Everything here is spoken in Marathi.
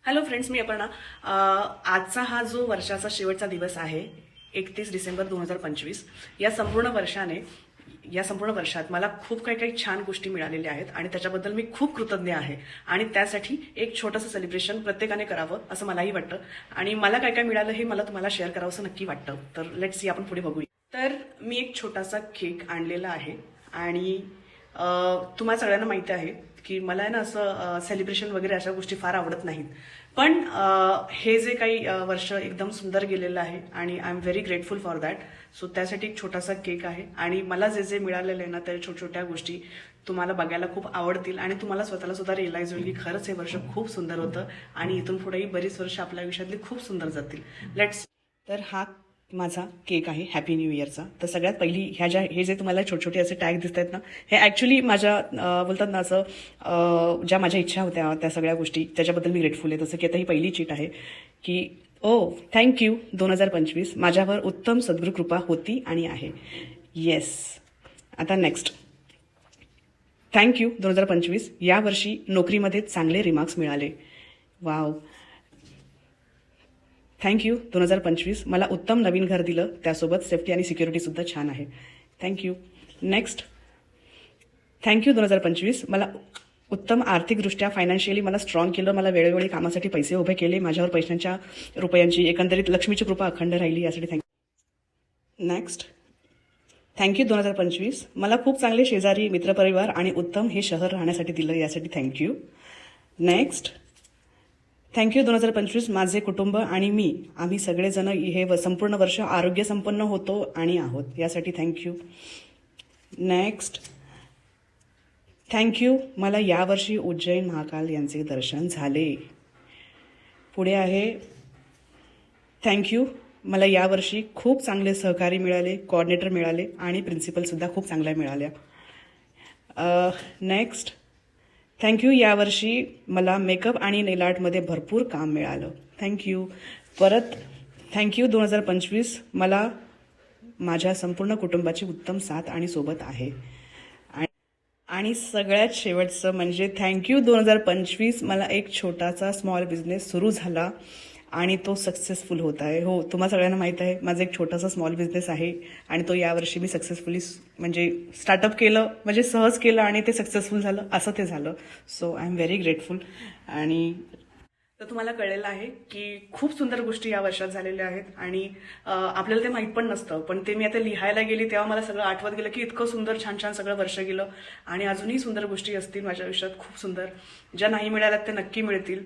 हॅलो फ्रेंड्स, मी अपर्णा. आजचा हा जो वर्षाचा शेवटचा दिवस आहे 31 डिसेंबर 2025. या संपूर्ण वर्षात मला खूप काही काही छान गोष्टी मिळालेल्या आहेत आणि त्याच्याबद्दल मी खूप कृतज्ञ आहे. आणि त्यासाठी एक छोटंसं सेलिब्रेशन प्रत्येकाने करावं असं मलाही वाटतं. आणि मला काय काय मिळालं हे मला तुम्हाला शेअर करावं असं नक्की वाटतं. तर लेट्स सी, आपण पुढे बघूया. तर मी एक छोटासा केक आणलेला आहे. आणि तुम्हाला सगळ्यांना माहिती आहे की मला आहे ना असं सेलिब्रेशन वगैरे अशा गोष्टी फार आवडत नाहीत. पण हे जे काही वर्ष एकदम सुंदर गेलेलं आहे आणि I am very grateful for that. So त्यासाठी एक छोटासा केक आहे आणि मला जे जे मिळालेलं आहे ना त्या छोट्या छोट्या गोष्टी तुम्हाला बघायला खूप आवडतील आणि तुम्हाला स्वतःला सुद्धा रिअलाइज होईल की खरंच हे वर्ष खूप सुंदर होतं आणि इथून पुढेही बरीच वर्ष आपल्या आयुष्यातली खूप सुंदर जातील. लेट्स. तर हा माझा केक आहे हॅपी न्यू इयरचा. तर सगळ्यात पहिली हे जे तुम्हाला छोटे छोटे असे टॅग दिसत आहेत ना, हे ॲक्च्युली माझ्या बोलतात ना असं ज्या माझ्या इच्छा होत्या त्या सगळ्या गोष्टी त्याच्याबद्दल मी ग्रेटफुल आहे. जसं की आता ही पहिली चीट आहे की थँक्यू 2025, माझ्यावर उत्तम सद्गुरू कृपा होती आणि आहे. येस. आता नेक्स्ट. थँक्यू 2025, यावर्षी नोकरीमध्ये चांगले रिमार्क्स मिळाले. वाव. थँक्यू 2025, मला उत्तम नवीन घर दिलं, त्यासोबत सेफ्टी आणि सिक्युरिटीसुद्धा छान आहे. थँक्यू. नेक्स्ट. थँक्यू 2025, मला उत्तम आर्थिकदृष्ट्या फायनान्शियली मला स्ट्रॉंग केलं, मला वेळोवेळी कामासाठी पैसे उभे केले, माझ्यावर पैशांच्या रुपयांची एकंदरीत लक्ष्मीची कृपा अखंड राहिली, यासाठी थँक्यू. नेक्स्ट. थँक्यू 2025, मला खूप चांगले शेजारी, मित्रपरिवार आणि उत्तम हे शहर राहण्यासाठी दिलं, यासाठी थँक्यू. नेक्स्ट. थँक्यू 2025, माझे कुटुंब आणि मी आम्ही सगळेजण हे संपूर्ण वर्ष आरोग्यसंपन्न होतो आणि आहोत, यासाठी थँक्यू. नेक्स्ट. थँक्यू, मला यावर्षी उज्जैन महाकाल यांचे दर्शन झाले. पुढे आहे थँक्यू, मला यावर्षी खूप चांगले सहकारी मिळाले, कोऑर्डिनेटर मिळाले आणि प्रिन्सिपलसुद्धा खूप चांगल्या मिळाल्या. नेक्स्ट. थँक्यू, यावर्षी मला मेकअप आणि नेल आर्टमध्ये भरपूर काम मिळालं. थँक्यू. परत थँक्यू 2025, मला माझ्या संपूर्ण कुटुंबाची उत्तम साथ आणि सोबत आहे. आणि सगळ्यात शेवटचं म्हणजे थँक्यू 2025, मला एक छोटासा स्मॉल बिझनेस सुरू झाला आणि तो सक्सेसफुल होत आहे. हो, तुम्हाला सगळ्यांना माहीत आहे माझा एक छोटासा स्मॉल बिझनेस आहे आणि तो यावर्षी मी सक्सेसफुली म्हणजे स्टार्टअप केलं, म्हणजे सहज केलं आणि ते सक्सेसफुल झालं, असं ते झालं. So I am very grateful. आणि तर तुम्हाला कळलेलं आहे की खूप सुंदर गोष्टी या वर्षात झालेल्या आहेत आणि आपल्याला ते माहीत पण नसतं. पण ते मी आता लिहायला गेली तेव्हा मला सगळं आठवत गेलं की इतकं सुंदर छान छान सगळं वर्ष गेलं आणि अजूनही सुंदर गोष्टी असतील माझ्या आयुष्यात, खूप सुंदर. ज्या नाही मिळाल्यात त्या नक्की मिळतील.